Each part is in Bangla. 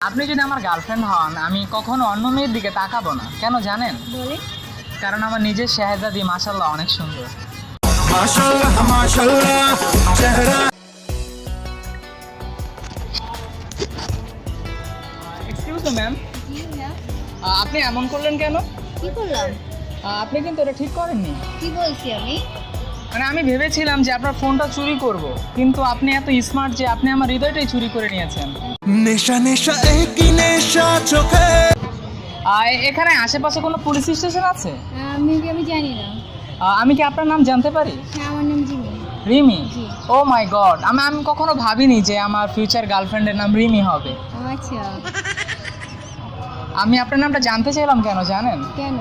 আপনি যদি আমার গার্লফ্রেন্ড হন আমি কখনো অন্য মেয়ের দিকে তাকাবো না। কেন জানেন? বলে কারণ আমার নিজের শাহেজাদি মাশাআল্লাহ অনেক সুন্দর। माशाल्लाह माशाल्लाह चेहरा এক্সকিউজ মি ম্যাম, কি না আপনি এমন করলেন কেন? কি করলাম? আপনি কিন্তু এটা ঠিক করেননি। কি বলছি আমি? মানে আমি ভেবেছিলাম যে আপনার ফোনটা চুরি করব, কিন্তু আপনি এত স্মার্ট যে আপনি আমার হৃদয়টাই চুরি করে নিয়েছেন। नेशा नेशा एक ही नेशा चोखे এখানে আশেপাশে কোনো পুলিশ স্টেশন আছে? আমি জানি না। আমি কি আপনার নাম জানতে পারি? হ্যাঁ, আমার নাম জিমি। রিমি? জি। ও মাই গড, আমি কখনো ভাবিনি যে আমার ফিউচার গার্লফ্রেন্ডের নাম রিমি হবে। ও আচ্ছা, আমি আপনার নামটা জানতে চাইলাম কেন জানেন? কেন?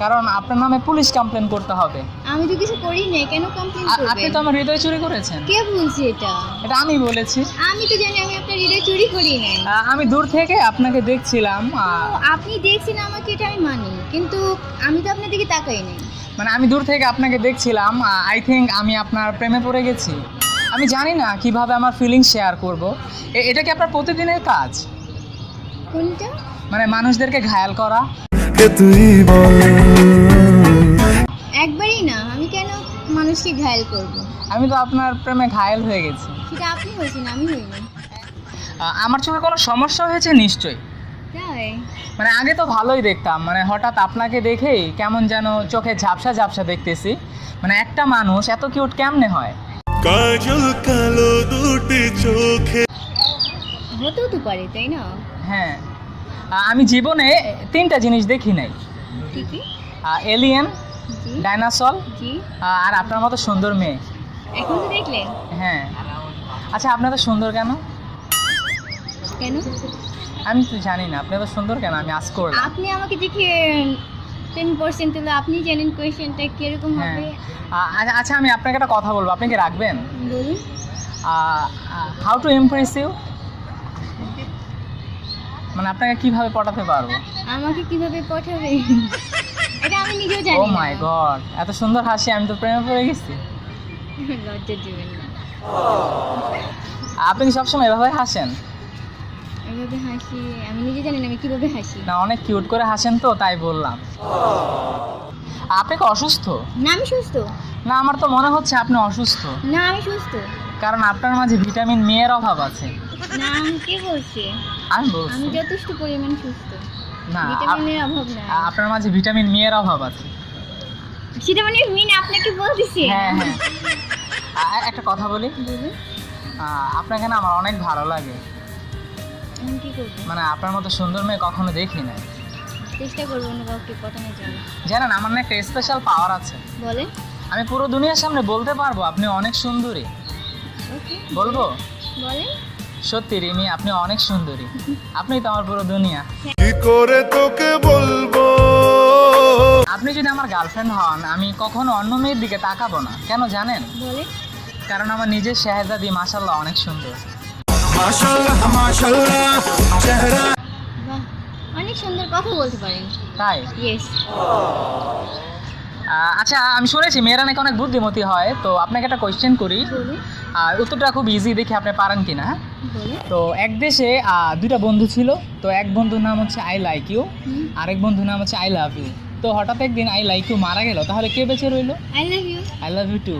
কারণ আপনার নামে পুলিশ কমপ্লেন করতে হবে। আমি তো কিছু করি নাই, কেন কমপ্লেইন করবেন? আপনি তো আমার হৃদয় চুরি করেছেন। কে বলছে এটা? এটা আমি বলেছি। আমি তো জানি আমি আপনার হৃদয় চুরি করি নাই। আমি দূর থেকে আপনাকে দেখছিলাম। ও, আপনি দেখছেন আমাকে, এটা আমি মানি, কিন্তু আমি তো আপনার দিকে তাকাই নাই। মানে আমি দূর থেকে আপনাকে দেখছিলাম। আই থিঙ্ক আমি আপনার প্রেমে পড়ে গেছি। আমি জানি না কিভাবে আমার ফিলিংস শেয়ার করব। এটা কি আপনার প্রতিদিনের কাজ? কোনটা? মানে মানুষদেরকে ঘায়াল করা? के तू ही बोल একবারই না, আমি কেন মানুষকে ঘায়াল করব? আমি তো আপনার প্রেমে ঘায়াল হয়ে গেছি। সেটা আপনি হয়েছেন, আমি হইনি। আমার চোখে কোনো সমস্যা হয়েছে নিশ্চয়ই। তাই? মানে আগে তো ভালোই দেখতাম, মানে হঠাৎ আপনাকে দেখেই কেমন যেন চোখে ঝাপসা ঝাপসা দেখতেছি। মানে একটা মানুষ এত কিউট কেমনে হয়? काजल कालो दुटी चोखे হতেও তো পারে, তাই না? হ্যাঁ, আমি জীবনে 3টা জিনিস দেখি নাই। ঠিকই। এলিয়েন, জি ডাইনোসর, জি। আর আপনার মতো সুন্দর মেয়ে। এখন তো দেখলেন। হ্যাঁ। আচ্ছা, আপনি তো সুন্দর কেন? কেন? আমি তো জানি না আপনি তো সুন্দর কেন, আমি আজ করলাম। আপনি আমাকে দেখে 10% তুলে আপনি জানেন কোয়েশ্চেনটা কিরকম হ্যাঁ। হবে। আচ্ছা, আমি আপনাকে একটা কথা বলবো, আপনি কি রাখবেন? বলুন। হাউ টু ইমপ্রেস ইউ, মানে আপনাকে কিভাবে পটাতে পারবো? আমাকে কিভাবে পাঠাবে এটা আমি নিজেও ও জানি না। মাই গড, এত সুন্দর হাসি, আমি তো প্রেমে পড়ে গেছি। লজ্জা দিবেন না। আপনি কি সবসময় এভাবে হাসেন? এভাবে হাসি আমি নিজে জানি না আমি কিভাবে হাসি। না, অনেক কিউট করে হাসেন তো তাই বললাম। আপনি কি অসুস্থ? না, আমি সুস্থ। না, আমার তো মনে হচ্ছে আপনি অসুস্থ। না, আমি সুস্থ। কারণ আপনার মাঝে ভিটামিন মেয়ের অভাব আছে। না, কে বলছে? আমি বলছি আমি যথেষ্ট পরিমাণ সুস্থ। না, ভিটামিনের অভাব নাই। আপনার মাঝে ভিটামিন মেয়ের অভাব আছে। সেটা মানে মিন আপনাকে বলতেছি। হ্যাঁ হ্যাঁ। একটা কথা বলি, বলুন। আপনাকে না আমার অনেক ভালো লাগে। আমি কি করবো? মানে আপনার মতো সুন্দর মেয়ে কখনো দেখি না। চেষ্টা করবো অন্য কাউকে পাঠানোর জন্য। জানেন, আমার না একটা স্পেশাল পাওয়ার আছে। বলেন। আমি পুরো দুনিয়ার সামনে বলতে পারবো আপনি অনেক সুন্দরী। ওকে, বলবো? বলেন। সত্যি রিমি, আপনি অনেক সুন্দরী। আপনিই তো আমার পুরো দুনিয়া। की करे तोके बोलबो আপনি যদি আমার গার্লফ্রেন্ড হন আমি কখনো অন্য মেয়ের দিকে তাকাবো না। কেন জানেন? বলেন। কারণ আমার নিজের শাহেজাদি মাশাআল্লাহ অনেক সুন্দর। माशाल्लाह माशाल्लाह चेहरा বাহ, অনেক সুন্দর কথা বলতে পারেন। তাই? ইয়েস। আচ্ছা, আমি শুনেছি মেয়েরা নাকি অনেক বুদ্ধিমতী হয়, তো আপনাকে একটা কোয়েশ্চেন করি। বলুন। আর উত্তরটা খুব ইজি, দেখি আপনি পারেন কিনা। হ্যাঁ? বলেন। তো এক দেশে দুইটা বন্ধু ছিল। তো এক বন্ধুর নাম হচ্ছে আই লাইক ইউ, হুম। আরেক বন্ধুর নাম হচ্ছে আই লাভ ইউ। তো হঠাৎ একদিন আই লাইক ইউ মারা গেল, তাহলে কে বেঁচে রইলো? I love you. I love you two.